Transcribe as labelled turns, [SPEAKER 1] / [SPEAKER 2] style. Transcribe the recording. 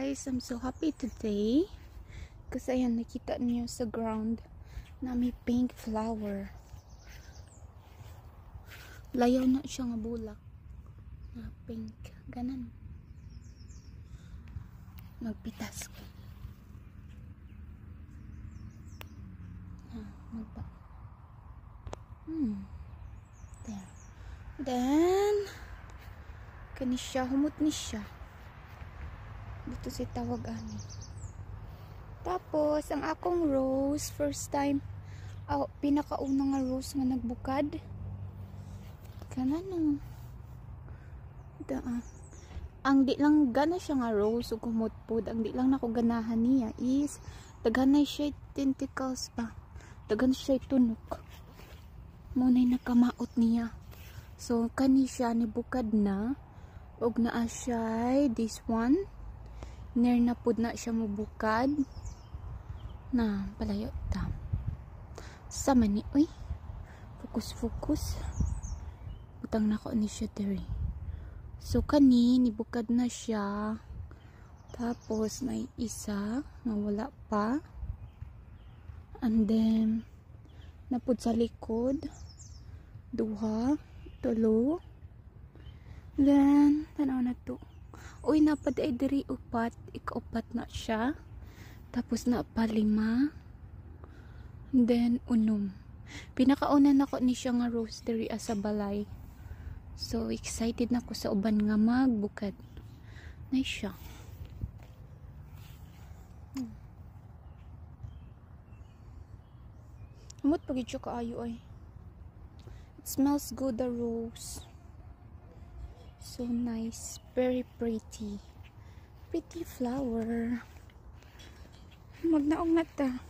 [SPEAKER 1] guys, I'm so happy today kasi ayan, nakita niyo sa ground na may pink flower. Layaw na siya nga bulak na pink, ganan. Magpitas ko magba there. Then kani siya, humot ni siya dito si tawag ani. Tapos ang akong rose, first time pinakauna nga rose nga nagbukad kanan ang di lang gana siya nga rose ug humot pod, ang di lang nako ganahan niya is daghanay siya tentacles pa, daghan siya tunok munay nakamaot niya. So kani siya ni bukad na og naa siya this one near na pud na siya mubukad na palayo ta sama ni uy focus butang nako ni siya diri. So kani nibukad na siya, tapos may isa nga wala pa, and then napud sa likod duha, tulo, then tanaw na to. Uy, napad ay diri upat, ikaupat na siya. Tapos na pa lima. And then unom. Pinakauna na ko ni siya nga rose diri sa balay. So excited na ko sa uban nga magbukad. Nice siya. Amot pagid siya kaayo ay. It smells good, the rose. So nice, very pretty flower. Magnaong na ta.